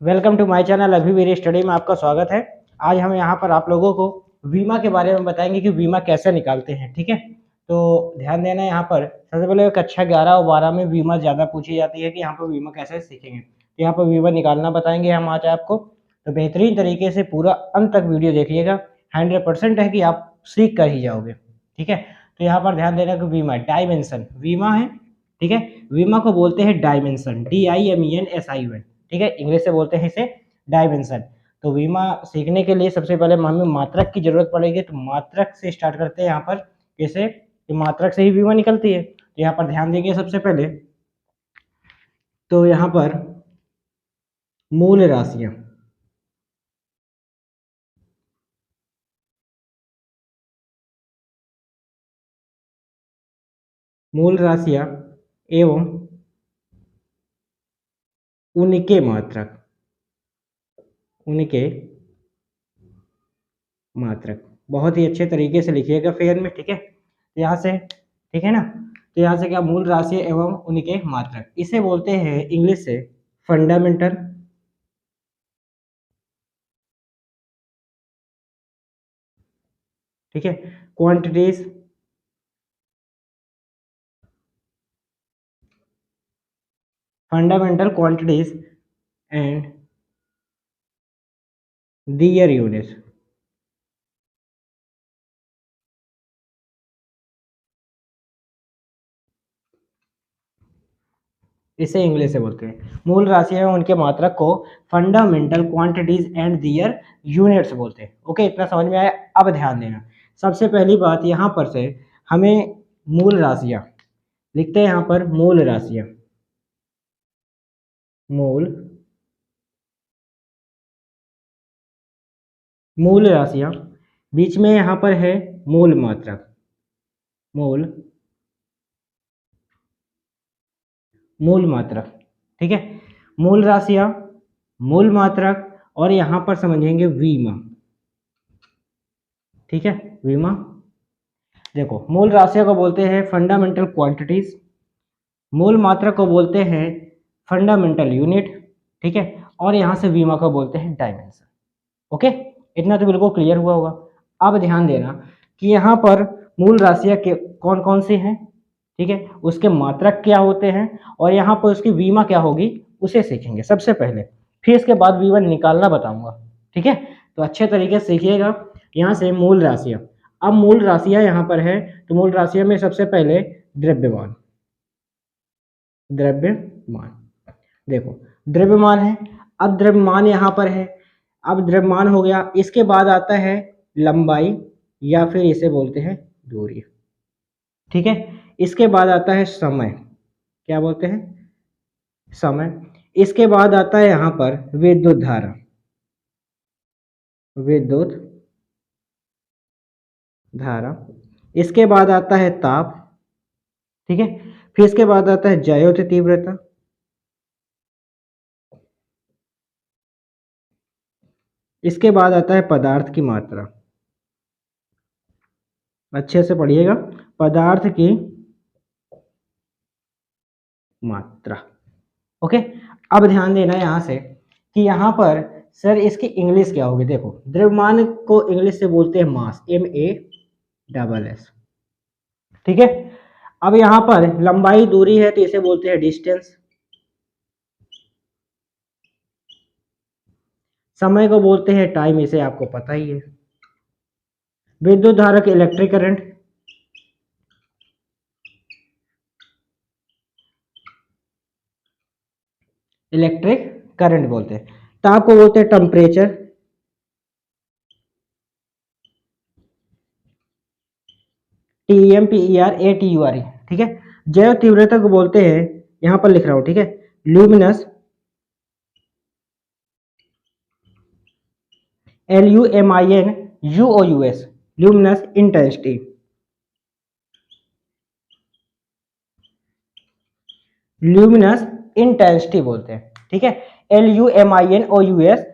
Welcome to my channel अभी मेरी study में आपका स्वागत है। आज हम यहाँ पर आप लोगों को बीमा के बारे में बताएंगे कि बीमा कैसे निकालते हैं। ठीक है, तो ध्यान देना यहाँ पर सबसे पहले कक्षा 11 और 12 में बीमा ज़्यादा पूछी जाती है कि यहाँ पर बीमा कैसे सीखेंगे। तो यहाँ पर बीमा निकालना बताएंगे हम आज आपको, तो बेहतरीन तरीके से पूरा अंत तक वीडियो देखिएगा। 100% है कि आप सीख कर ही जाओगे। ठीक है, तो यहाँ पर ध्यान देना कि बीमा डायमेंशन बीमा है। ठीक है, बीमा को बोलते हैं डायमेंशन, DIMENSION। ठीक है, इंग्लिश से बोलते हैं इसे डायमेंशन। तो बीमा सीखने के लिए सबसे पहले हमें मात्रक की जरूरत पड़ेगी, तो मात्रक से स्टार्ट करते हैं। यहाँ पर कैसे, मात्रक से ही बीमा निकलती है। तो यहाँ पर ध्यान देंगे सबसे पहले, तो यहाँ पर मूल राशियां, मूल राशियां एवं उनके मात्रक, उनके मात्रक बहुत ही अच्छे तरीके से लिखिएगा फेयर में। ठीक है, यहाँ से, ठीक है ना, तो यहाँ से क्या, मूल राशि एवं उनके मात्रक, इसे बोलते हैं इंग्लिश से फंडामेंटल, ठीक है, quantities, fundamental quantities and their units, इसे इंग्लिश से बोलते हैं मूल राशि है उनके मात्रक को fundamental quantities and their units बोलते हैं। ओके, इतना समझ में आया। अब ध्यान देना, सबसे पहली बात यहाँ पर से हमें मूल राशियां लिखते हैं। यहाँ पर मूल राशियां, मूल मूल राशियां, बीच में यहाँ पर है मूल मात्रक, मूल मूल मात्रक। ठीक है, मूल राशियां, मूल मात्रक, और यहाँ पर समझेंगे बीमा। ठीक है, बीमा, देखो मूल राशियों को बोलते हैं फंडामेंटल क्वांटिटीज, मूल मात्रक को बोलते हैं फंडामेंटल यूनिट। ठीक है, और यहाँ से बीमा को बोलते हैं डायमेंशन। ओके, इतना तो बिल्कुल क्लियर हुआ होगा। अब ध्यान देना कि यहाँ पर मूल राशियाँ के कौन कौन सी हैं, ठीक है, उसके मात्रक क्या होते हैं, और यहाँ पर उसकी बीमा क्या होगी, उसे सीखेंगे सबसे पहले। फिर इसके बाद बीमा निकालना बताऊंगा। ठीक है, तो अच्छे तरीके से सीखिएगा। यहाँ से मूल राशियाँ, अब मूल राशियाँ यहाँ पर है, तो मूल राशियों में सबसे पहले द्रव्यमान, द्रव्यमान, देखो द्रव्यमान है। अब द्रव्यमान यहाँ पर है, अब द्रव्यमान हो गया। इसके बाद आता है लंबाई, या फिर इसे बोलते हैं दूरी। ठीक है, इसके बाद आता है समय, क्या बोलते हैं, समय। इसके बाद आता है यहाँ पर विद्युत धारा, विद्युत धारा। इसके बाद आता है ताप। ठीक है, फिर इसके बाद आता है ज्यायोति तीव्रता। इसके बाद आता है पदार्थ की मात्रा, अच्छे से पढ़िएगा, पदार्थ की मात्रा। ओके, अब ध्यान देना यहाँ से कि यहाँ पर सर इसकी इंग्लिश क्या होगी। देखो द्रव्यमान को इंग्लिश से बोलते हैं मास, MASS। ठीक है, अब यहाँ पर लंबाई दूरी है, तो इसे बोलते हैं डिस्टेंस। समय को बोलते हैं टाइम, इसे आपको पता ही है। विद्युत धारक इलेक्ट्रिक करंट, इलेक्ट्रिक करंट बोलते हैं। ताप को बोलते हैं टेम्परेचर, TEMPERATURE। ठीक है, जैव तीव्रता को बोलते हैं, यहां पर लिख रहा हूं, ठीक है, luminous, LUMINUOUS, luminous intensity. Luminous intensity बोलते हैं। ठीक है, LUMINOUS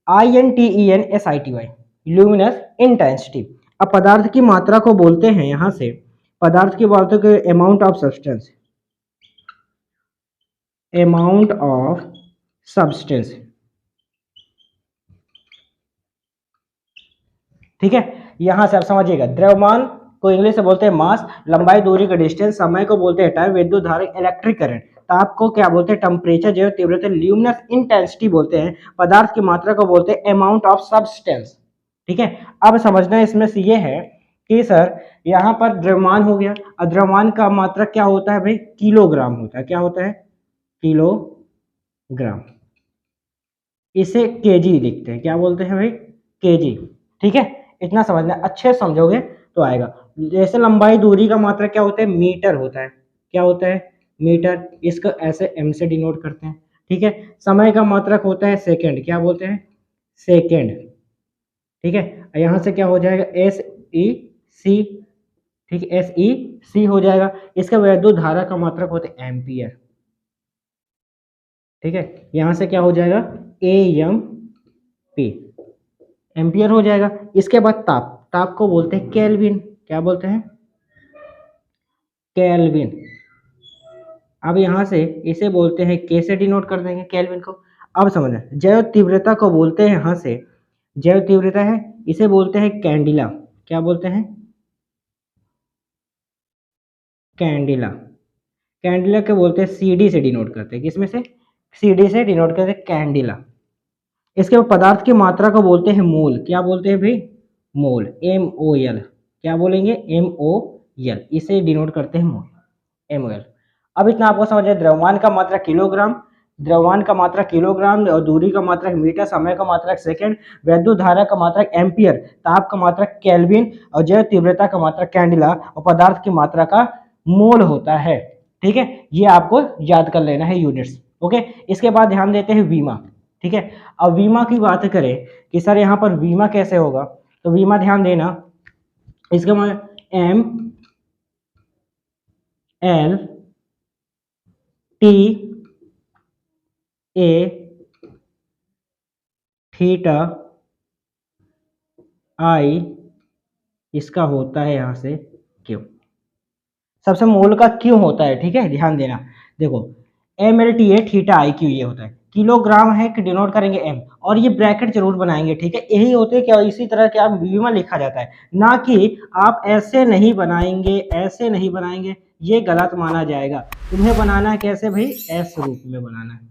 INTENSITY, ल्यूमिनस इंटेंसिटी। अब पदार्थ की मात्रा को बोलते हैं, यहां से पदार्थ की मात्रा को amount of substance, amount of substance. ठीक है, यहां से आप समझिएगा, द्रव्यमान को इंग्लिश से बोलते हैं मास, लंबाई दूरी का डिस्टेंस, समय को बोलते हैं टाइम, विद्युत धारा इलेक्ट्रिक करंट, ताप को क्या बोलते हैं टेम्परेचर, जो तीव्रता ल्यूमिनस इंटेंसिटी बोलते हैं, पदार्थ की मात्रा को बोलते हैं अमाउंट ऑफ सब्सटेंस। ठीक है, अब समझना इसमें से ये है कि सर यहाँ पर द्रव्यमान हो गया, और द्रव्यमान का मात्रा क्या होता है भाई, किलोग्राम होता है, क्या होता है, किलोग्राम, इसे केजी लिखते हैं, क्या बोलते हैं भाई, केजी। ठीक है, इतना समझना, अच्छे से समझोगे तो आएगा। जैसे लंबाई दूरी का मात्रा क्या होता है, मीटर होता है, क्या होता है, मीटर, इसको ऐसे एम से डिनोट करते हैं। ठीक है, समय का मात्रक होता है सेकंड, क्या बोलते हैं, सेकंड। ठीक है, यहाँ से क्या हो जाएगा, एस ई सी, ठीक है, एस ई सी हो जाएगा। इसका वैद्युत धारा का मात्रक होता है एम्पियर। ठीक है, यहाँ से क्या हो जाएगा, ए एम पी, एम्पियर हो जाएगा। इसके बाद ताप, ताप को बोलते हैं केल्विन, क्या बोलते हैं, केल्विन। अब यहाँ से इसे बोलते हैं के से डिनोट कर देंगे केल्विन को। अब समझना, जैव तीव्रता को बोलते हैं, यहाँ से जैव तीव्रता है, इसे बोलते हैं कैंडिला, क्या बोलते हैं, कैंडिला। कैंडिला के बोलते हैं, सी डी से डिनोट करते हैं, किसमें से, सी डी से डिनोट करते हैं कैंडिला। इसके बाद पदार्थ की मात्रा को बोलते हैं मोल, क्या बोलते हैं भाई, मोल, एम ओ एल, क्या बोलेंगे, एम ओ एल, इसे डिनोट करते हैं मोल, एम ओ एल। अब इतना आपको समझ है, द्रव्यमान का मात्रा किलोग्राम, द्रव्यमान का मात्रा किलोग्राम, और दूरी का मात्रक मीटर, समय का मात्रक सेकंड, वैद्युत धारा का मात्रक एम्पियर, ताप का मात्रक केल्विन, और जैव तीव्रता का मात्रक कैंडिला, और पदार्थ की मात्रा का मोल होता है। ठीक है, ये आपको याद कर लेना है यूनिट्स। ओके, इसके बाद ध्यान देते हैं बीमा। ठीक है, अब बीमा की बात करें कि सर यहाँ पर बीमा कैसे होगा, तो बीमा ध्यान देना, इसका मतलब M L T A theta I, इसका होता है यहाँ से क्यू, सबसे मोल का क्यों होता है। ठीक है, ध्यान देना, देखो M L T A theta I Q ये होता है, किलोग्राम है कि डिनोट करेंगे एम, और ये ब्रैकेट जरूर बनाएंगे। ठीक है, यही होते हैं क्या, इसी तरह क्या बीमा लिखा जाता है, ना कि आप ऐसे नहीं बनाएंगे, ऐसे नहीं बनाएंगे, ये गलत माना जाएगा। तुम्हें बनाना है कैसे भाई, एस रूप में बनाना है।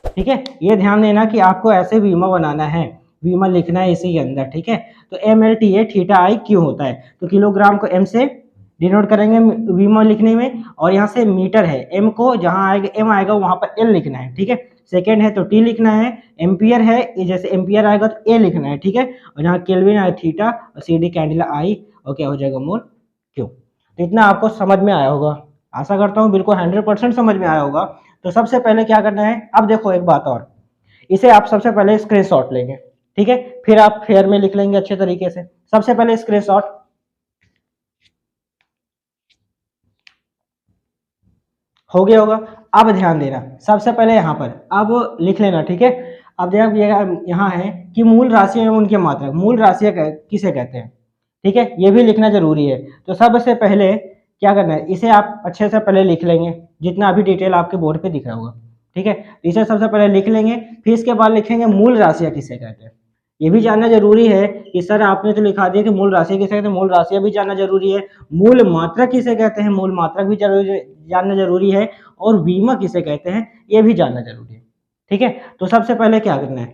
ठीक है, ये ध्यान देना कि आपको ऐसे बीमा बनाना है, बीमा लिखना है इसी के अंदर। ठीक है, तो M L T A theta I क्यों होता है, तो किलोग्राम को एम से डिनोट करेंगे बीमा लिखने में, और यहाँ से मीटर है, एम को जहाँ आएगा एम आएगा वहां पर एल लिखना है। ठीक है, सेकेंड है तो टी लिखना है, एम्पियर है, जैसे एम्पियर आएगा तो ए लिखना है। ठीक है, और जहाँ केल्विन आए थीटा, और सी डी कैंडिला आई, और क्या हो जाएगा मोल क्यू। तो इतना आपको समझ में आया होगा, आशा करता हूँ बिल्कुल 100% समझ में आया होगा। तो सबसे पहले क्या करना है, अब देखो एक बात और, इसे आप सबसे पहले स्क्रीनशॉट लेंगे। ठीक है, फिर आप फेयर में लिख लेंगे अच्छे तरीके से। सबसे पहले स्क्रीनशॉट हो गया होगा। अब ध्यान देना, सबसे पहले यहाँ पर अब लिख लेना। ठीक है, अब जब यहाँ है कि मूल राशि एवं उनके मात्रक, मूल राशियाँ किसे कहते हैं। ठीक है, ये भी लिखना जरूरी है। तो सबसे पहले क्या करना है, इसे आप अच्छे से पहले लिख लेंगे, जितना अभी डिटेल आपके बोर्ड पे दिख रहा होगा। ठीक है, इसे सबसे पहले लिख लेंगे, फिर इसके बाद लिखेंगे मूल राशियाँ किसे कहते हैं। ये भी जानना जरूरी है कि सर आपने तो लिखा दिया कि मूल राशि किसे कहते हैं, मूल राशियाँ भी जानना जरूरी है, मूल मात्रक किसे कहते हैं, मूल मात्रक भी जानना जरूरी है, और बीमा किसे कहते हैं ये भी जानना जरूरी है। ठीक है, तो सबसे पहले क्या करना है,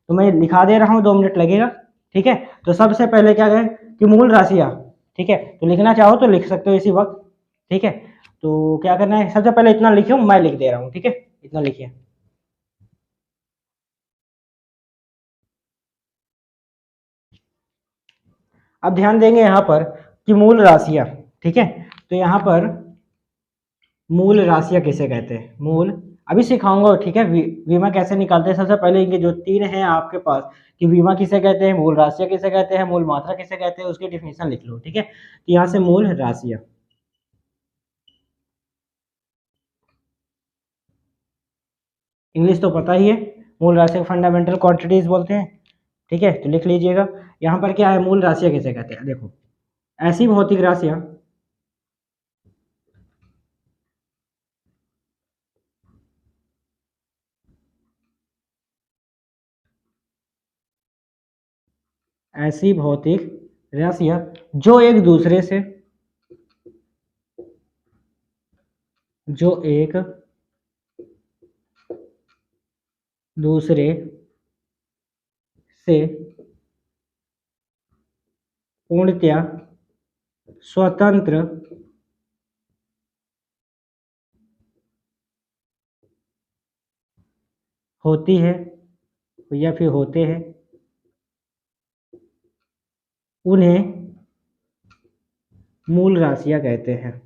तो मैं लिखा दे रहा हूँ, 2 मिनट लगेगा। ठीक है, तो सबसे पहले क्या करें कि मूल राशियाँ, ठीक है, तो लिखना चाहो तो लिख सकते हो इसी वक्त। ठीक है, तो क्या करना है, सबसे पहले इतना लिखो, मैं लिख दे रहा हूँ। ठीक है, इतना लिखिए। अब ध्यान देंगे यहाँ पर कि मूल राशियाँ, ठीक है, तो यहाँ पर मूल राशियाँ किसे कहते हैं, मूल अभी सिखाऊंगा। ठीक है, बीमा कैसे निकालते हैं। सबसे पहले इनके जो 3 हैं आपके पास कि बीमा किसे कहते हैं, मूल राशियाँ किसे कहते हैं, मूल मात्रा किसे कहते हैं, उसकी डिफिनेशन लिख लो। ठीक है, तो यहाँ से मूल राशियाँ, इंग्लिश तो पता ही है, मूल राशि फंडामेंटल क्वांटिटीज बोलते हैं। ठीक है, तो लिख लीजिएगा। यहाँ पर क्या है, मूल राशियाँ किसे कहते हैं, देखो ऐसी भौतिक राशियाँ, ऐसी भौतिक राशियां जो एक दूसरे से से पूर्णतया स्वतंत्र होती है या फिर होते हैं, उन्हें मूल राशियां कहते हैं।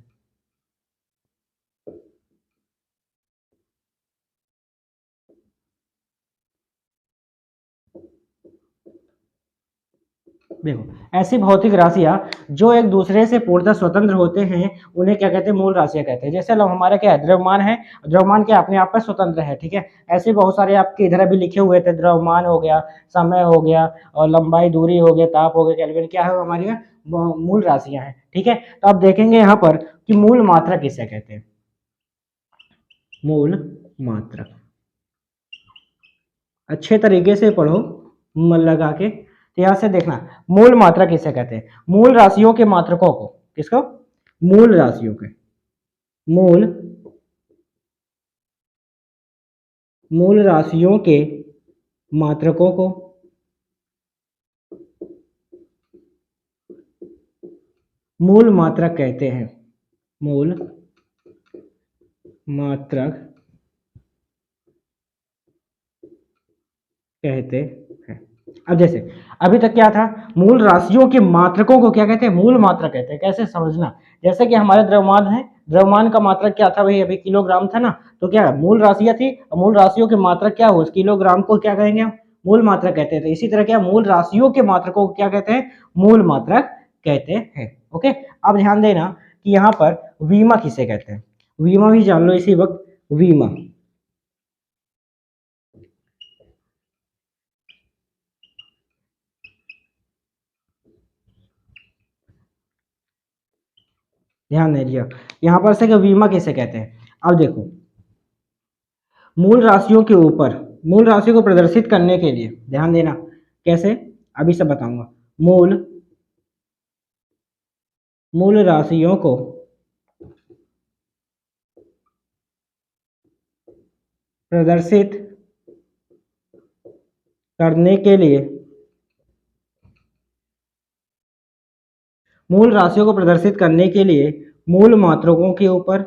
देखो, ऐसी भौतिक राशियां जो एक दूसरे से पूर्णतः स्वतंत्र होते हैं उन्हें क्या कहते हैं, मूल राशियां कहते हैं। जैसे हमारा क्या है, द्रव्यमान है, द्रव्यमान क्या अपने आप पर स्वतंत्र है, ठीक है। ऐसे बहुत सारे आपके इधर अभी लिखे हुए थे, द्रव्यमान हो गया, समय हो गया, और लंबाई, दूरी हो गया, ताप हो गया, केल्विन, क्या है हमारी मूल राशियां हैं, ठीक है। तो आप देखेंगे यहाँ पर कि मूल मात्रा किसे कहते हैं, मूल मात्रा। अच्छे तरीके से पढ़ो मन लगा के। तो यहां से देखना, मूल मात्रा किसे कहते हैं, मूल राशियों के मात्रकों को, किसको, मूल राशियों के, मूल मूल राशियों के मात्रकों को मूल मात्रक कहते हैं, मूल मात्रक कहते हैं। अब जैसे अभी तक क्या था, मूल राशियों के मात्रकों को क्या कहते हैं, मूल मात्रक कहते हैं। कैसे समझना, जैसे कि हमारे द्रव्यमान है, द्रव्यमान का मात्रक क्या था भाई, अभी किलोग्राम था ना, तो क्या मूल राशियां थी, मूल राशियों के मात्रक क्या हो, किलोग्राम को क्या कहेंगे हम, मूल मात्रक कहते हैं। तो इसी तरह क्या मूल राशियों के मात्रकों को क्या कहते हैं, मूल मात्रक कहते हैं। ओके, अब ध्यान देना कि यहाँ पर वीमा किसे कहते हैं, वीमा भी जान लो इसी वक्त, वीमा, ध्यान दे लिया। यहाँ पर से वीमा किसे कहते हैं, अब देखो, मूल राशियों के ऊपर, मूल राशियों को प्रदर्शित करने के लिए, ध्यान देना कैसे, अभी सब बताऊंगा। मूल मूल राशियों को प्रदर्शित करने के लिए, मूल राशियों को प्रदर्शित करने के लिए मूल मात्रकों के ऊपर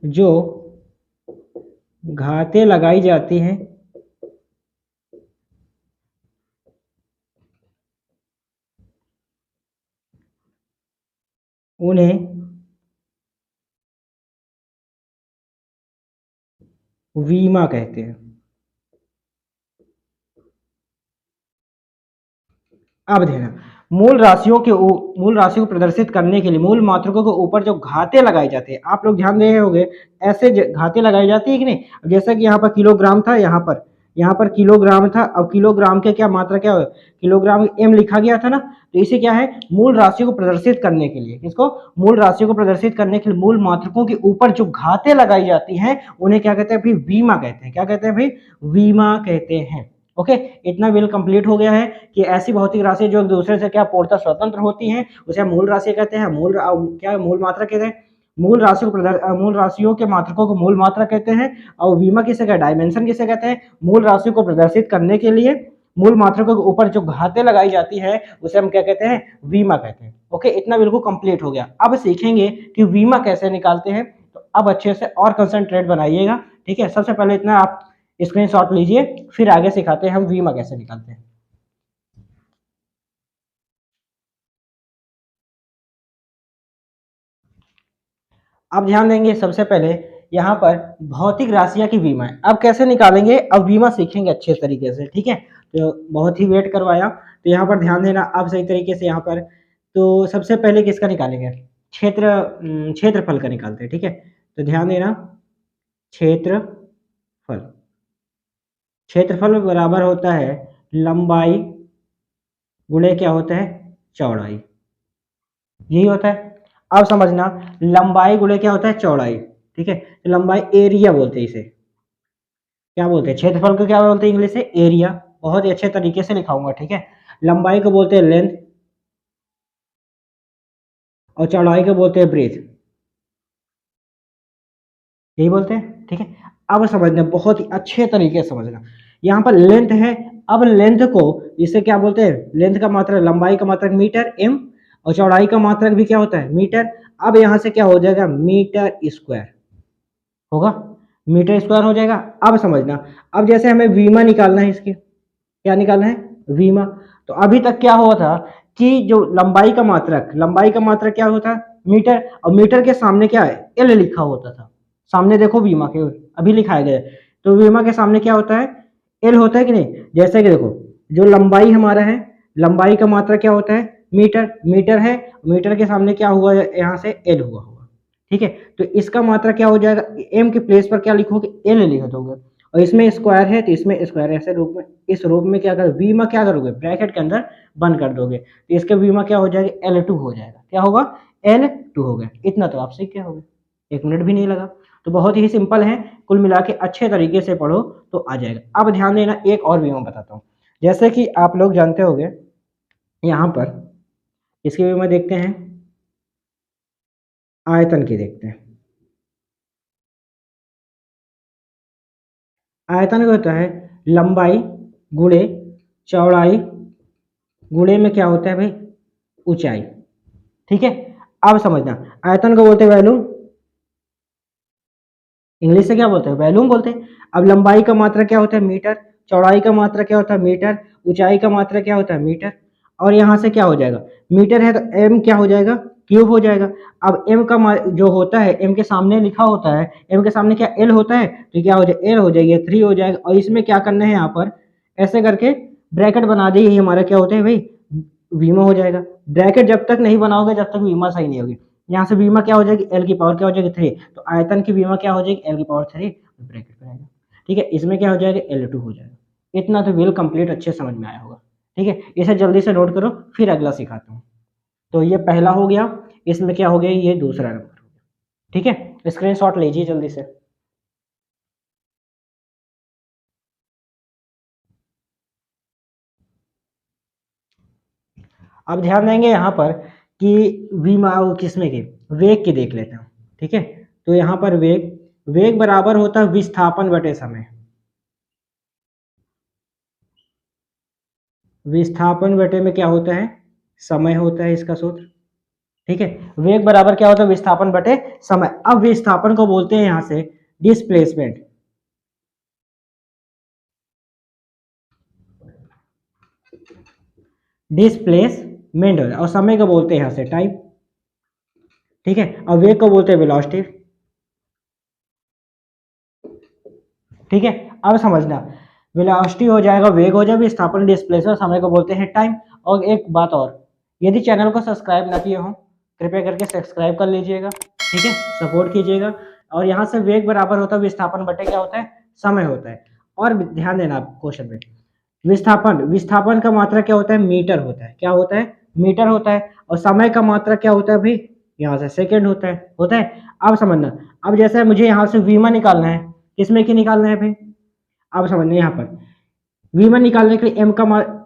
जो घातें लगाई जाती हैं उन्हें वीमा कहते हैं। अब देना, मूल राशियों को प्रदर्शित करने के लिए मूल मात्रकों के ऊपर जो घातें लगाई जाती है, आप लोग ध्यान दे रहे होंगे, ऐसे घातें लगाई जाती है कि नहीं। जैसा कि यहाँ पर किलोग्राम था, यहाँ पर किलोग्राम था, अब किलोग्राम के क्या मात्रा क्या हो, किलोग्राम एम लिखा गया था ना, तो इसे क्या है, मूल राशियों को प्रदर्शित करने के लिए, इसको मूल राशियों को प्रदर्शित करने के लिए मूल मात्रकों के ऊपर जो घातें लगाई जाती हैं उन्हें क्या कहते हैं भाई, वीमा कहते हैं। क्या कहते हैं भाई, वीमा कहते हैं। ओके, इतना बिल कंप्लीट हो गया है कि ऐसी भौतिक राशि जो एक दूसरे से क्या पूर्णतः स्वतंत्र होती हैं उसे मूल राशि कहते हैं, क्या मूल मात्रा कहते हैं, मूल राशियों के मात्रकों को मूल मात्रा कहते हैं। और वीमा किसे कहते हैं, डायमेंशन किसे कहते हैं, मूल राशियों को प्रदर्शित करने के लिए मूल मात्रकों के ऊपर जो घातें लगाई जाती है उसे हम क्या कहते हैं, वीमा कहते हैं। ओके, इतना बिल्कुल कंप्लीट हो गया। अब सीखेंगे कि वीमा कैसे निकालते हैं, तो अब अच्छे से और कंसंट्रेट बनाइएगा, ठीक है। सबसे पहले इतना आप स्क्रीनशॉट लीजिए, फिर आगे सिखाते हैं हम वीमा कैसे निकालते हैं। अब ध्यान देंगे, सबसे पहले यहाँ पर भौतिक राशियां की बीमा है। अब कैसे निकालेंगे, अब बीमा सीखेंगे अच्छे तरीके से, ठीक है। तो बहुत ही वेट करवाया, तो यहाँ पर ध्यान देना अब सही तरीके से। यहाँ पर तो सबसे पहले किसका निकालेंगे, क्षेत्रफल का निकालते हैं, ठीक है। तो ध्यान देना, क्षेत्रफल, क्षेत्रफल बराबर होता है लंबाई गुणे क्या होता है, चौड़ाई, यही होता है। अब समझना, लंबाई गुणे क्या होता है, चौड़ाई। ठीक है। तो लंबाई एरिया बोलते हैं इसे, क्या बोलते हैं, क्षेत्रफल को क्या बोलते हैं इंग्लिश से, एरिया। बहुत ही अच्छे तरीके से लिखाऊंगा, ठीक है। लंबाई को बोलते हैं लेंथ और चौड़ाई को बोलते हैं ब्रेथ, यही बोलते हैं, ठीक है। अब समझना, बहुत ही अच्छे तरीके से समझना, यहाँ पर लेंथ है। अब लेंथ को इसे क्या बोलते हैं, लेंथ का मात्रक, लंबाई का मात्रक मीटर एम, और चौड़ाई का मात्रक भी क्या होता है, मीटर। अब यहाँ से क्या हो जाएगा, मीटर स्क्वायर होगा, मीटर स्क्वायर हो जाएगा। अब समझना, अब जैसे हमें वीमा निकालना है, इसकी क्या निकालना है, वीमा। तो अभी तक क्या हुआ था कि जो लंबाई का मात्रक, लंबाई का मात्रक क्या होता है, मीटर, और मीटर के सामने क्या है, एल लिखा होता था। सामने देखो वीमा के अभी लिखाया गया है, तो वीमा के सामने क्या होता है, एल होता है कि नहीं। जैसे कि देखो, जो लंबाई हमारा है, लंबाई का मात्रक क्या होता है, मीटर, मीटर है, मीटर के सामने क्या हुआ, यहाँ से एल हुआ होगा, ठीक है। तो इसका मात्रक क्या हो जाएगा, एम के प्लेस पर क्या लिखोगे, एल लिख दोगे, और इसमें स्क्वायर है तो इसमें स्क्वायर, ऐसे रूप में, इस रूप में क्या कर, वी में क्या करोगे, ब्रैकेट के अंदर बंद कर दोगे, तो इसके वी में क्या हो जाएगा, L2 हो जाएगा, क्या होगा, L2 हो गया। इतना तो आप सीख गए होगे, 1 मिनट भी नहीं लगा। तो बहुत ही सिंपल है, कुल मिला के अच्छे तरीके से पढ़ो तो आ जाएगा। अब ध्यान देना, एक और वी में बताता हूँ। जैसे कि आप लोग जानते होंगे, यहाँ पर इसके वी में देखते हैं, आयतन की देखते हैं। आयतन क्या होता है, लंबाई गुणे चौड़ाई गुणे में क्या होता है भाई, ऊंचाई, ठीक है। अब समझना, आयतन को बोलते हैं वैल्यूम, इंग्लिश से क्या बोलते हैं, वैल्यूम बोलते हैं। अब लंबाई का मात्रा क्या होता है, मीटर, चौड़ाई का मात्रा क्या होता है, मीटर, ऊंचाई का मात्रा क्या होता है, मीटर। और यहाँ से क्या हो जाएगा, मीटर है तो एम क्या हो जाएगा, क्यूब हो जाएगा। अब एम का जो होता है, एम के सामने लिखा होता है, एम के सामने क्या एल होता है, तो क्या हो जाएगा, एल हो जाएगी, 3 हो जाएगा। और इसमें क्या करना है, यहाँ पर ऐसे करके ब्रैकेट बना दी, यही हमारा क्या होता है भाई, वीमा हो जाएगा। ब्रैकेट जब तक नहीं बनाओगे जब तक वीमा सही नहीं होगी। यहाँ से बीमा क्या हो जाएगी, एल की पावर क्या हो जाएगी 3, तो आयतन की बीमा क्या हो जाएगी, एल की पावर 3 ब्रैकेट में आएगा, ठीक है। इसमें क्या हो जाएगा, L2 हो जाएगा। इतना तो बिल कंप्लीट अच्छे समझ में आया होगा, ठीक है। इसे जल्दी से नोट करो, फिर अगला सिखाता हूँ। तो ये पहला हो गया, इसमें क्या हो गया, ये दूसरा नंबर हो गया, ठीक है। स्क्रीनशॉट लीजिए जल्दी से। अब ध्यान देंगे यहाँ पर कि बीमा किसमें की, वेग की देख लेते हैं, ठीक है। तो यहाँ पर वेग, वेग बराबर होता है विस्थापन बटे समय, विस्थापन बटे में क्या होता है, समय होता है इसका सूत्र, ठीक है। वेग बराबर क्या होता है, विस्थापन बटे समय। अब विस्थापन को बोलते हैं यहाँ से डिस्प्लेसमेंट, डिस्प्लेसमेंट हो, और समय को बोलते हैं यहाँ से टाइम, ठीक है। और वेग को बोलते हैं वेलोसिटी, ठीक है। अब समझना, वेलोसिटी हो जाएगा, वेग हो जाएगा, विस्थापन डिस्प्लेसमेंट, समय को बोलते हैं टाइम। और एक बात और, यदि चैनल को सब्सक्राइब ना किए हो कृपया करके सब्सक्राइब कर लीजिएगा, ठीक है, सपोर्ट कीजिएगा। और यहाँ से वेग बराबर होता है विस्थापन बटे क्या होता है, समय होता है। और ध्यान देना आप क्वेश्चन में, विस्थापन, विस्थापन का मात्रा क्या होता है, मीटर होता है, क्या होता है, मीटर होता है। और समय का मात्रा क्या होता है भाई, यहाँ से सेकेंड होता है, होता है। अब समझना, अब जैसे मुझे यहाँ से वीमा निकालना है, किसमें की निकालना है भाई, अब समझना, यहाँ पर वीमा निकालने के लिए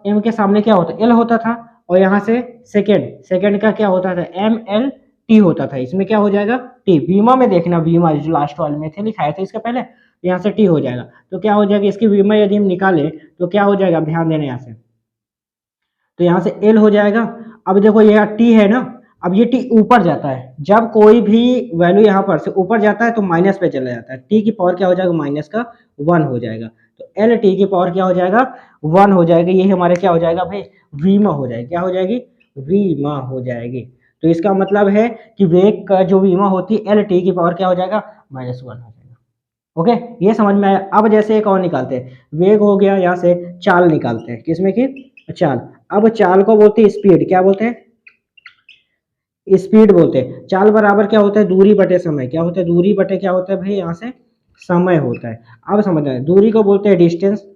एम के सामने क्या होता है, एल होता था, और यहाँ से सेकेंड, सेकेंड का क्या होता था, एम एल टी होता था। इसमें क्या हो जाएगा, टी। बीमा में देखना, बीमा जो लास्ट वाले में थे लिखाए थे इसके पहले, यहाँ से टी हो जाएगा। तो क्या हो जाएगा, इसकी बीमा यदि हम निकाले तो क्या हो जाएगा, ध्यान देना यहाँ से, तो यहाँ से एल हो जाएगा। अब देखो ये टी है ना, अब ये टी ऊपर जाता है, जब कोई भी वैल्यू यहाँ पर से ऊपर जाता है तो माइनस पे चला जाता है, टी की पावर क्या हो जाएगा, माइनस का 1 हो जाएगा। तो एल टी की पावर क्या हो जाएगा, 1 हो जाएगा। ये हमारे क्या हो जाएगा भाई, वीमा हो जाएगी, क्या हो जाएगी, वीमा हो जाएगी। तो इसका मतलब है कि वेग का जो वीमा होती है, एल टी की पावर क्या हो जाएगा, -1 हो जाएगा। ओके, ये समझ में आया। अब जैसे एक और निकालते हैं, वेग हो गया, यहाँ से चाल निकालते हैं, किसमें की, चाल। अब चाल को बोलते हैं स्पीड, क्या बोलते हैं, स्पीड बोलते हैं। चाल बराबर क्या होता है, दूरी बटे समय, क्या होता है, दूरी बटे क्या होता है भाई, यहाँ से समय होता है। अब समझना है, दूरी को बोलते हैं डिस्टेंस,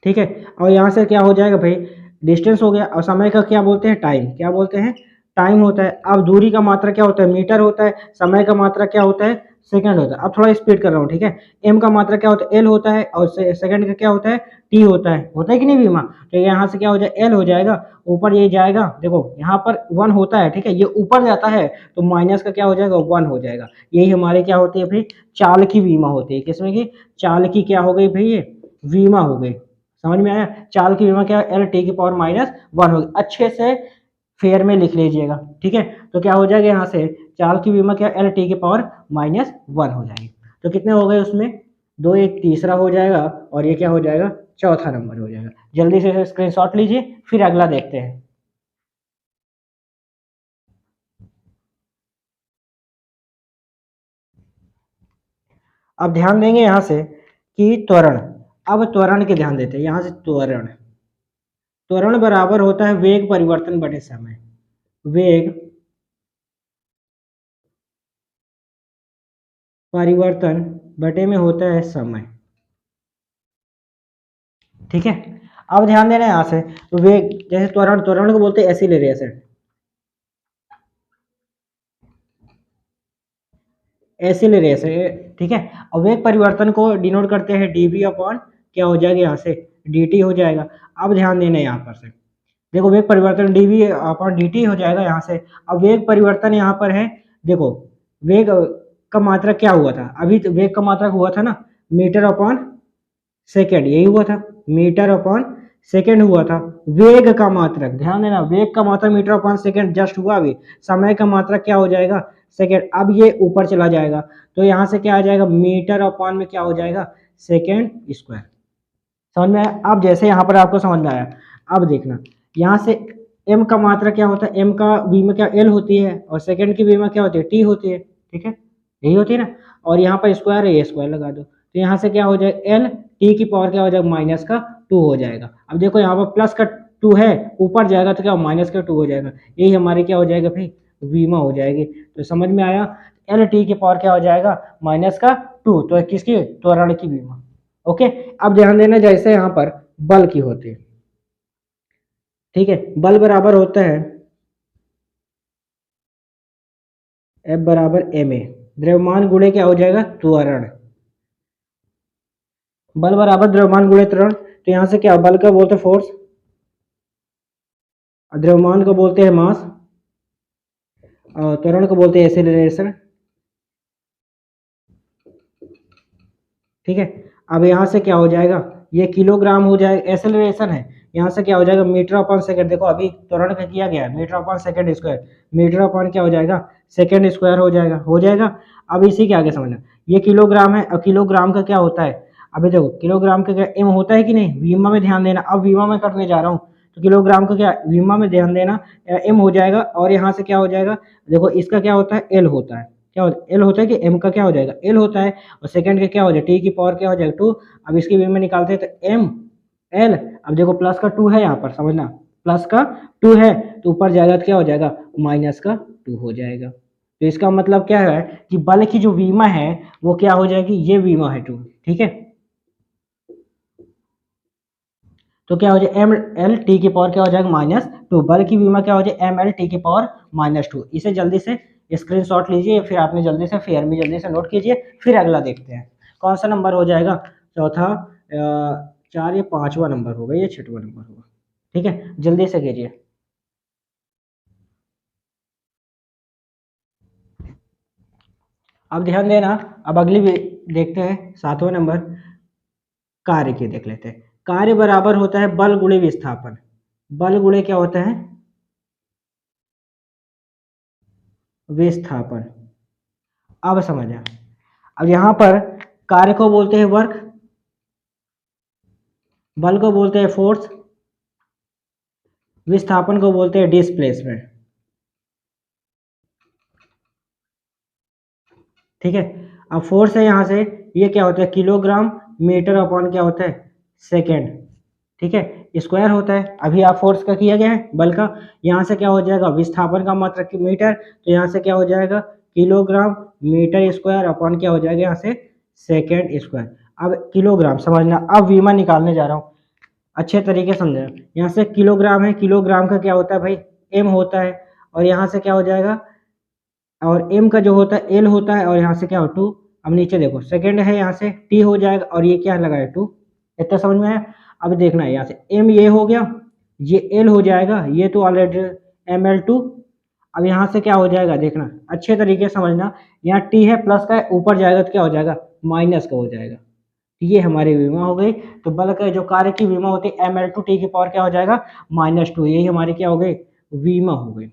ठीक है। और यहाँ से क्या हो जाएगा भाई, डिस्टेंस हो गया, और समय का क्या बोलते हैं, टाइम, क्या बोलते हैं, टाइम होता है। अब दूरी का मात्रा क्या होता है, मीटर होता है। समय का मात्रा क्या होता है, सेकंड होता है। अब थोड़ा स्पीड कर रहा हूँ, ठीक है। एम का मात्रा क्या होता है, एल होता है, और सेकंड का क्या होता है, टी होता है कि नहीं बीमा। तो यहाँ से क्या हो जाएगा, एल हो जाएगा, ऊपर ये जाएगा, देखो यहाँ पर 1 होता है, ठीक है, ये ऊपर जाता है तो माइनस का क्या हो जाएगा, 1 हो जाएगा। यही हमारे क्या होती है भाई, चाल की बीमा होती है। किसमें की, चाल की क्या हो गई भाई, ये बीमा हो गई। समझ में आया, चाल की बीमा क्या, एल टी की पावर -1 होगी। अच्छे से फेयर में लिख लीजिएगा, ठीक है। तो क्या हो जाएगा, यहाँ से चाल की बीमा क्या, एल टी की पावर -1 हो जाएगी। तो कितने हो गए उसमें, 2, एक तीसरा हो जाएगा, और ये क्या हो जाएगा, चौथा नंबर हो जाएगा। जल्दी से स्क्रीनशॉट लीजिए, फिर अगला देखते हैं। अब ध्यान देंगे यहाँ से कि त्वरण, अब त्वरण के ध्यान देते हैं। यहाँ से त्वरण, त्वरण बराबर होता है वेग परिवर्तन बटे समय। वेग परिवर्तन बटे में होता है समय, ठीक है। अब ध्यान देना यहाँ से, वेग जैसे त्वरण, त्वरण को बोलते हैं एक्सीलरेशन, एक्सीलरेशन, ठीक है। और वेग परिवर्तन को डिनोट करते हैं डीवी अपॉन, क्या हो जाएगा यहाँ से, dt हो जाएगा। अब ध्यान देना यहाँ पर से, देखो वेग परिवर्तन dv अपॉन dt हो जाएगा यहाँ से। अब वेग परिवर्तन यहाँ पर है, देखो वेग का मात्रा क्या हुआ था, अभी तो वेग का मात्रा हुआ था ना, मीटर अपॉन सेकेंड, यही हुआ था, मीटर अपॉन सेकेंड हुआ था। वेग का मात्रक, ध्यान देना, वेग का मात्रक मीटर अपॉन सेकेंड जस्ट हुआ अभी। समय का मात्रक क्या हो जाएगा, सेकेंड। अब ये ऊपर चला जाएगा, तो यहाँ से क्या आ जाएगा, मीटर अपॉन में क्या हो जाएगा, सेकेंड स्क्वायर। समझ में आया। अब जैसे यहाँ पर आपको समझ में आया, अब देखना यहाँ से m का मात्रा क्या होता है, m का v में क्या l होती है, और सेकेंड की v में क्या होती है, t होती है, ठीक है, यही होती है ना। और यहाँ पर स्क्वायर है, ये स्क्वायर लगा दो, तो यहाँ से क्या हो जाएगा, l t की पावर क्या हो जाएगा, -2 हो जाएगा। अब देखो यहाँ पर प्लस का 2 है, ऊपर जाएगा तो क्या -2 हो जाएगा। यही हमारी क्या हो जाएगा भाई, वीमा हो जाएगी। तो समझ में आया, एल टी की पावर क्या हो जाएगा, -2, तो किसकी, त्वरण की बीमा। ओके। अब ध्यान देना, जैसे यहाँ पर बल की होती है, ठीक है, बल बराबर होता है F बराबर ma, द्रव्यमान गुणे क्या हो जाएगा, त्वरण। बल बराबर द्रव्यमान गुणे त्वरण, तो यहाँ से क्या, बल का बोलते हैं फोर्स, द्रव्यमान को बोलते हैं मास, और त्वरण को बोलते हैं एक्सेलरेशन, ठीक है। अब यहाँ से क्या हो जाएगा, ये किलोग्राम हो जाएगा, एक्सेलरेशन है, यहाँ से क्या हो जाएगा, मीटर अपॉन सेकंड। देखो अभी त्वरण का किया गया है, metre upon second square, metre upon क्या हो जाएगा, सेकंड स्क्वायर हो जाएगा, हो जाएगा। अब इसी के आगे समझना, ये किलोग्राम है, और किलोग्राम का क्या होता है, अभी देखो किलोग्राम का क्या एम होता है कि नहीं, वीमा में ध्यान देना। अब वीमा में करने जा रहा हूँ, तो किलोग्राम का क्या, वीमा में ध्यान देना, एम हो जाएगा, और यहाँ से क्या हो जाएगा, देखो इसका क्या होता है, एल होता है, क्या होता है, एल होता है कि एम का क्या हो जाएगा, एल होता है, और सेकंड का क्या हो जाएगा, टी की पावर क्या हो जाएगा, 2। अब इसकी वे में निकालते हैं तो एम एल, अब देखो प्लस का 2 है, यहाँ पर समझना, प्लस का 2 है, तो ऊपर जाएगा तो क्या हो जाएगा, -2 हो जाएगा। तो इसका मतलब क्या है कि बल की जो बीमा है वो क्या हो जाएगी, ये बीमा है 2, ठीक है। तो क्या हो जाए, एम एल टी की पावर क्या हो जाएगा, -2, बल की बीमा क्या हो जाए, एम एल टी की पावर -2। इसे जल्दी से स्क्रीनशॉट लीजिए, फिर आपने जल्दी से फेयर में जल्दी से नोट कीजिए, फिर अगला देखते हैं कौन सा नंबर हो जाएगा, चौथा, 4 या 5वां नंबर होगा, ये 6वां नंबर होगा, ठीक है, जल्दी से कीजिए। अब ध्यान देना, अब अगली भी देखते हैं, 7वां नंबर, कार्य की देख लेते हैं। कार्य बराबर होता है बल गुणे विस्थापन, बल गुणे क्या होता है, विस्थापन। अब समझा, अब यहाँ पर कार्य को बोलते हैं वर्क, बल को बोलते हैं फोर्स, विस्थापन को बोलते हैं डिस्प्लेसमेंट, ठीक है। अब फोर्स है, यहाँ से ये क्या होता है, किलोग्राम मीटर अपॉन क्या होता है, सेकेंड, ठीक है, स्क्वायर होता है। अभी आप फोर्स का किया गया है, बल का, यहाँ से क्या हो जाएगा, विस्थापन का मात्रक की मीटर, तो यहाँ से क्या हो जाएगा, किलोग्राम मीटर स्क्वायर अपॉन क्या हो जाएगा, यहाँ से सेकेंड स्क्वायर। अब किलोग्राम समझना, अब वीमा निकालने जा रहा हूँ, अच्छे तरीके से समझना। यहाँ से किलोग्राम है, किलोग्राम का क्या होता है भाई, एम होता है, और यहाँ से क्या हो जाएगा, और m का जो होता है l होता है, और यहाँ से क्या हो 2। अब नीचे देखो सेकेंड है, यहाँ से t हो जाएगा, और ये क्या लगा है 2। इतना समझ में आया। अब देखना है यहाँ से m ये हो गया, ये l हो जाएगा, ये तो ऑलरेडी ml2। अब यहाँ से क्या हो जाएगा देखना अच्छे तरीके से समझना, यहाँ t है प्लस का है, ऊपर जाएगा तो क्या हो जाएगा माइनस का हो जाएगा। ये हमारी विमा हो गई। तो बल का जो कार्य की विमा होती है ml2 t की पावर क्या हो जाएगा -2। यही हमारी क्या हो गई विमा हो गई।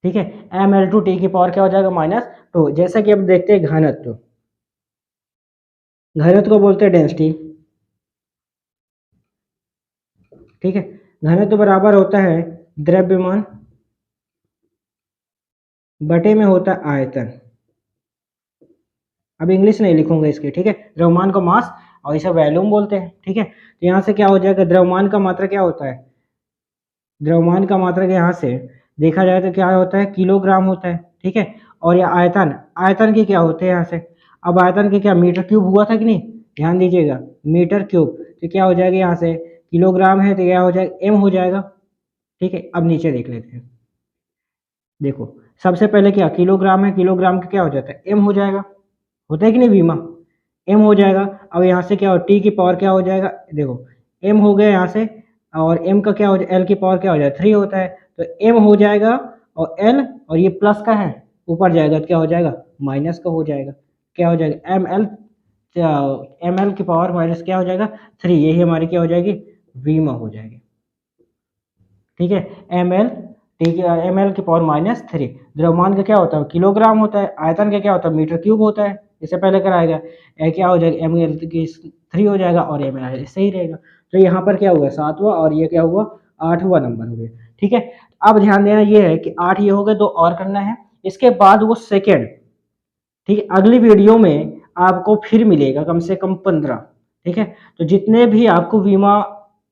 ठीक है, ml2 t की पावर क्या हो जाएगा -2। जैसा कि अब देखते हैं घनत्व, घनत्व को बोलते हैं डेंसिटी। ठीक है, घनत्व बराबर होता है द्रव्यमान बटे में होता है आयतन। अब इंग्लिश नहीं लिखूंगा इसके, ठीक है। द्रव्यमान को मास और इसे वॉल्यूम बोलते हैं। ठीक है, तो यहाँ से क्या हो जाएगा, द्रव्यमान का मात्रा क्या होता है, द्रव्यमान का मात्रा के यहाँ से देखा जाए तो क्या होता है किलोग्राम होता है। ठीक है, और यह आयतन, आयतन की क्या होते हैं यहाँ से, अब आयतन के क्या मीटर क्यूब हुआ था कि नहीं, ध्यान दीजिएगा मीटर क्यूब। तो क्या हो जाएगा यहाँ से किलोग्राम है तो क्या हो जाएगा एम हो जाएगा। ठीक है, अब नीचे देख लेते हैं। देखो सबसे पहले क्या किलोग्राम है, किलोग्राम का क्या हो जाता है एम हो जाएगा, होता है कि नहीं विमा, एम हो जाएगा। अब यहाँ से क्या हो टी की पावर क्या हो जाएगा, देखो एम हो गया यहाँ से, और एम का क्या हो जाए एल की पावर क्या हो जाए 3 होता है, तो एम हो जाएगा और एल, और ये प्लस का है ऊपर जाएगा तो क्या हो जाएगा माइनस का हो जाएगा। क्या हो जाएगा एम एल की पावर माइनस क्या हो जाएगा 3, यही हमारी क्या हो जाएगी विमा हो जाएगी। ठीक है, एम एल की पावर -3। द्रव्यमान का क्या होता है किलोग्राम होता है, आयतन का क्या होता है मीटर क्यूब होता है, इससे पहले कराएगा क्या हो जाएगा एम एल की 3 हो जाएगा, और एम एल इससे ही रहेगा। तो यहाँ पर क्या हुआ 7वां, और ये क्या हुआ 8वां नंबर हो गया। ठीक है, अब ध्यान देना ये है कि 8 ये हो गए, 2 और करना है, इसके बाद वो सेकेंड। ठीक है, अगली वीडियो में आपको फिर मिलेगा कम से कम 15। ठीक है, तो जितने भी आपको बीमा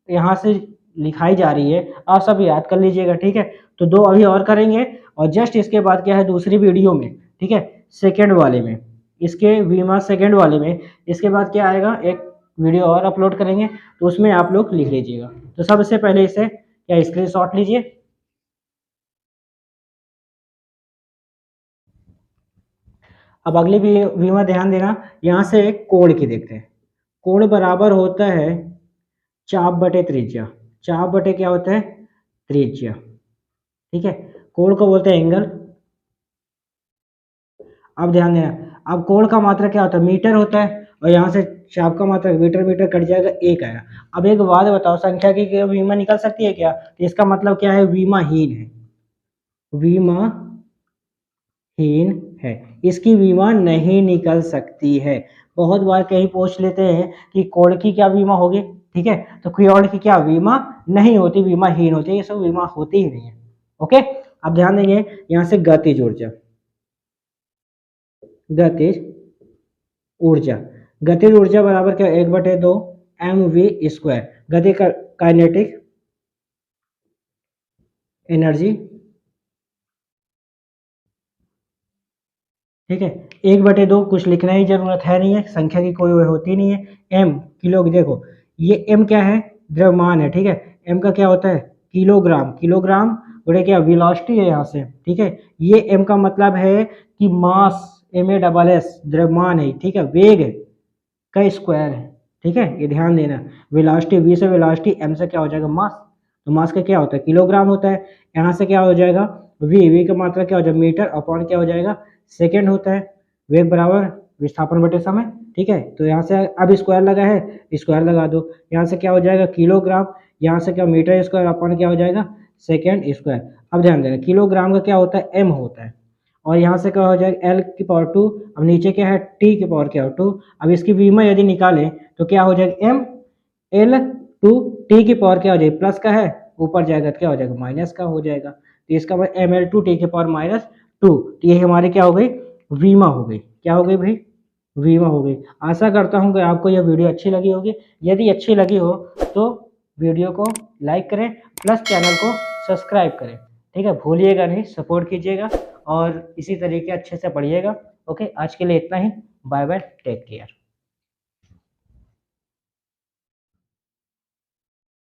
यहाँ से लिखाई जा रही है आप सब याद कर लीजिएगा। ठीक है, तो 2 अभी और करेंगे, और जस्ट इसके बाद क्या है दूसरी वीडियो में, ठीक है सेकेंड वाले में, इसके बीमा सेकेंड वाले में इसके बाद क्या आएगा एक वीडियो और अपलोड करेंगे, तो उसमें आप लोग लिख लीजिएगा। तो सबसे पहले इसे क्या स्क्रीनशॉट लीजिए। अब अगली बीमा ध्यान देना, यहाँ से एक कोण की देखते हैं। कोण बराबर होता है चाप बटे त्रिज्या। चाप बटे क्या होता है त्रिज्या। ठीक है, कोण को बोलते हैं एंगल। अब ध्यान देना, अब कोण का मात्रा क्या होता है मीटर होता है, और यहाँ से चाप का मात्रा मीटर, मीटर कट जाएगा 1 आएगा। अब एक बात बताओ, संख्या की विमा निकल सकती है क्या, तो इसका मतलब क्या है विमाहीन है, विमाहीन है, इसकी बीमा नहीं निकल सकती है। बहुत बार कहीं पूछ लेते हैं कि कोण की क्या बीमा होगी, ठीक है, तो कोण की क्या बीमा नहीं होती, बीमाहीन होती है, ये सब बीमा होती ही नहीं है। ओके, अब ध्यान देंगे यहाँ से गतिज ऊर्जा, गतिज ऊर्जा, गतिज ऊर्जा बराबर क्या 1/2 mv², गति का काइनेटिक एनर्जी। ठीक है, 1/2 कुछ लिखना ही जरूरत है नहीं है, संख्या की कोई होती नहीं है। एम किलो, देखो ये एम क्या है द्रव्यमान है। ठीक है, एम का क्या होता है किलोग्राम, किलोग्राम बड़े क्या वेलोसिटी है यहाँ से। ठीक है, ये एम का मतलब है कि मास, MASS द्रव्यमान है। ठीक है, वेग है का स्क्वायर है। ठीक है, ये ध्यान देना, वेलोसिटी v से वेलोसिटी, m से क्या हो जाएगा मास, तो मास का क्या होता है किलोग्राम होता है। यहाँ से क्या हो जाएगा v का मात्रा क्या हो जाएगा मीटर, अपॉन क्या हो जाएगा सेकेंड होता है, वेग बराबर विस्थापन बटे समय। ठीक है, तो यहाँ से अब स्क्वायर लगा है, स्क्वायर लगा दो, यहाँ से क्या हो जाएगा किलोग्राम, यहाँ से क्या मीटर स्क्वायर अपॉन क्या हो जाएगा सेकेंड स्क्वायर। अब ध्यान देना किलोग्राम का क्या होता है m होता है, और यहाँ से क्या हो जाएगा L की पावर 2, अब नीचे क्या है T की पावर क्या हो 2। अब इसकी बीमा यदि निकालें तो क्या हो जाएगा M L 2 T की पावर क्या हो जाएगी प्लस का है, ऊपर जाएगा तो क्या हो जाएगा माइनस का हो जाएगा, तो इसका मतलब ML2 T की पावर -2। तो ये हमारी क्या हो गई बीमा हो गई, क्या हो गई भाई बीमा हो गई। आशा करता हूँ कि आपको यह वीडियो अच्छी लगी होगी, यदि अच्छी लगी हो तो वीडियो को लाइक करें प्लस चैनल को सब्सक्राइब करें। ठीक है, भूलिएगा नहीं, सपोर्ट कीजिएगा और इसी तरीके अच्छे से पढ़िएगा। ओके, आज के लिए इतना ही, बाय बाय, टेक केयर।